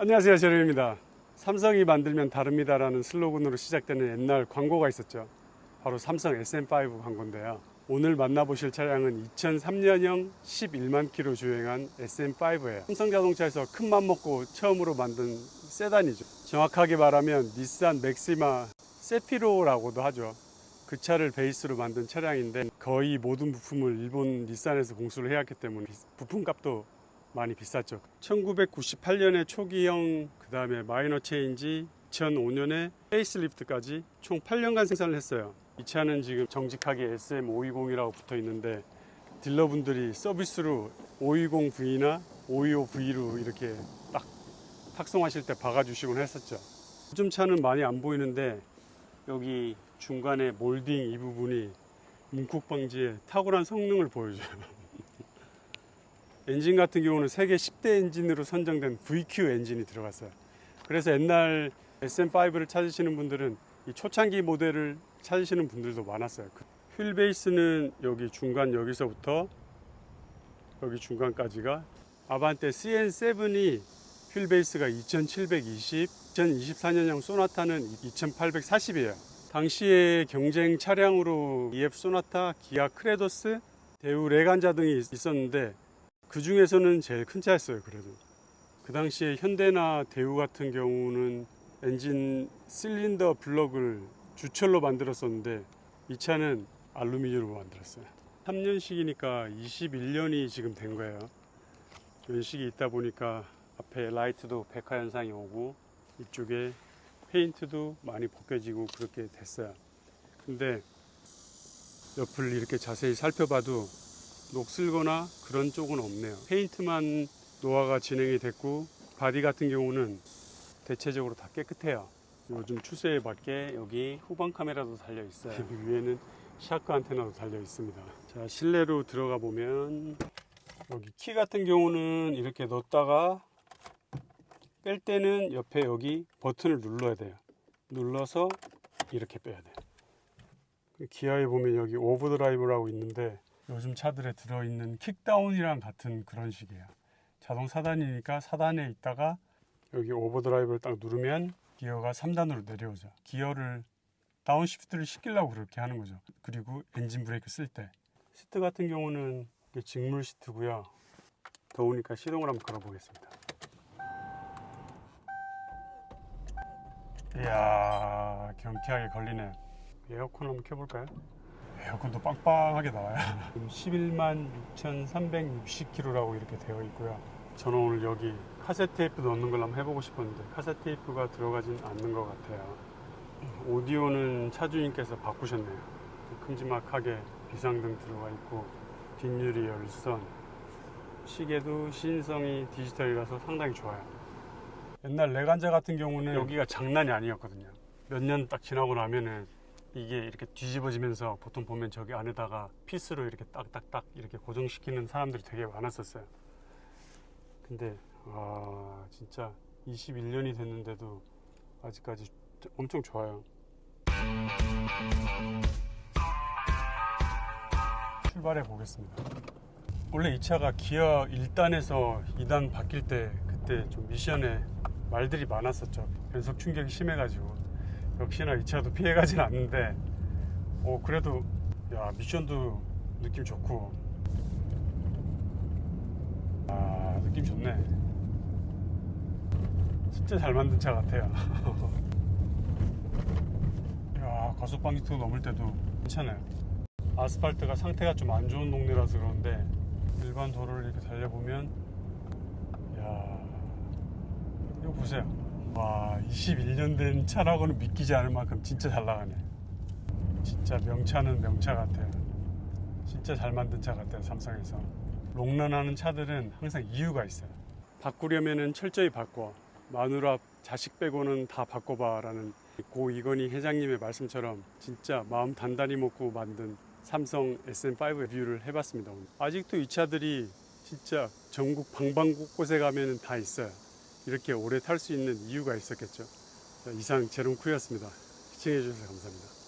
안녕하세요, 제롬입니다. 삼성이 만들면 다릅니다라는 슬로건으로 시작되는 옛날 광고가 있었죠. 바로 삼성 SM5 광고인데요. 오늘 만나보실 차량은 2003년형 11만 킬로 주행한 SM5예요. 삼성자동차에서 큰맘 먹고 처음으로 만든 세단이죠. 정확하게 말하면 닛산 맥시마 세피로라고도 하죠. 그 차를 베이스로 만든 차량인데 거의 모든 부품을 일본 닛산에서 공수를 해왔기 때문에 부품값도 많이 비쌌죠. 1998년에 초기형, 그 다음에 마이너 체인지, 2005년에 페이스리프트까지 총 8년간 생산을 했어요. 이 차는 지금 정직하게 SM520이라고 붙어 있는데 딜러분들이 서비스로 520V나 525V로 이렇게 딱 탁송하실 때 박아주시곤 했었죠. 요즘 차는 많이 안 보이는데 여기 중간에 몰딩 이 부분이 문콕 방지에 탁월한 성능을 보여줘요. 엔진 같은 경우는 세계 10대 엔진으로 선정된 VQ 엔진이 들어갔어요. 그래서 옛날 SM5를 찾으시는 분들은 이 초창기 모델을 찾으시는 분들도 많았어요. 휠 베이스는 여기 중간, 여기서부터 여기 중간까지가 아반떼 CN7이 휠 베이스가 2720, 2024년형 소나타는 2840이에요. 당시에 경쟁 차량으로 EF 소나타, 기아 크레도스, 대우 레간자 등이 있었는데 그 중에서는 제일 큰 차였어요. 그래도 그 당시에 현대나 대우 같은 경우는 엔진 실린더 블럭을 주철로 만들었었는데 이 차는 알루미늄으로 만들었어요. 3년식이니까 21년이 지금 된 거예요. 연식이 있다 보니까 앞에 라이트도 백화 현상이 오고 이쪽에 페인트도 많이 벗겨지고 그렇게 됐어요. 근데 옆을 이렇게 자세히 살펴봐도 녹슬거나 그런 쪽은 없네요. 페인트만 노화가 진행이 됐고 바디 같은 경우는 대체적으로 다 깨끗해요. 요즘 추세에 맞게 여기 후방 카메라도 달려 있어요. 위에는 샤크 안테나도 달려 있습니다. 자, 실내로 들어가 보면 여기 키 같은 경우는 이렇게 넣었다가 뺄 때는 옆에 여기 버튼을 눌러야 돼요. 눌러서 이렇게 빼야 돼요. 기아에 보면 여기 오버드라이브라고 있는데 요즘 차들에 들어있는 킥다운이랑 같은 그런 식이에요. 자동 4단이니까 4단에 있다가 여기 오버드라이브를 딱 누르면 기어가 3단으로 내려오죠. 기어를 다운시프트를 시키려고 그렇게 하는 거죠. 그리고 엔진 브레이크 쓸 때 시트 같은 경우는 이게 직물 시트고요. 더우니까 시동을 한번 걸어 보겠습니다. 이야, 경쾌하게 걸리네. 에어컨 한번 켜볼까요? 에어컨도 빵빵하게 나와요. 11만 6,360km라고 이렇게 되어 있고요. 저는 오늘 여기 카세트 테이프 넣는 걸 한번 해보고 싶었는데 카세트 테이프가 들어가진 않는 것 같아요. 오디오는 차주님께서 바꾸셨네요. 큼지막하게 비상등 들어가 있고 뒷유리 열선, 시계도 시인성이 디지털이라서 상당히 좋아요. 옛날 레간자 같은 경우는 여기가 장난이 아니었거든요. 몇 년 딱 지나고 나면은 이게 이렇게 뒤집어지면서 보통 보면 저기 안에다가 피스로 이렇게 딱딱딱 이렇게 고정시키는 사람들이 되게 많았었어요. 근데 진짜 21년이 됐는데도 아직까지 엄청 좋아요. 출발해 보겠습니다. 원래 이 차가 기아 1단에서 2단 바뀔 때 그때 좀 미션에 말들이 많았었죠. 변속 충격이 심해가지고 역시나 이 차도 피해가진 않는데 그래도 야, 미션도 느낌 좋고 느낌 좋네. 진짜 잘 만든 차 같아요. 야, 과속방지턱 넘을 때도 괜찮아요. 아스팔트가 상태가 좀 안 좋은 동네라서 그런데 일반 도로를 이렇게 달려보면 야, 이거 보세요. 와, 21년 된 차라고는 믿기지 않을 만큼 진짜 잘 나가네. 진짜 명차는 명차 같아요. 진짜 잘 만든 차 같아요. 삼성에서 롱런하는 차들은 항상 이유가 있어요. 바꾸려면은 철저히 바꿔. 마누라 자식 빼고는 다 바꿔봐 라는 고 이건희 회장님의 말씀처럼 진짜 마음 단단히 먹고 만든 삼성 SM5 리뷰를 해봤습니다. 오늘. 아직도 이 차들이 진짜 전국 방방곳곳에 가면은 다 있어요. 이렇게 오래 탈 수 있는 이유가 있었겠죠. 이상 제롬쿠였습니다. 시청해주셔서 감사합니다.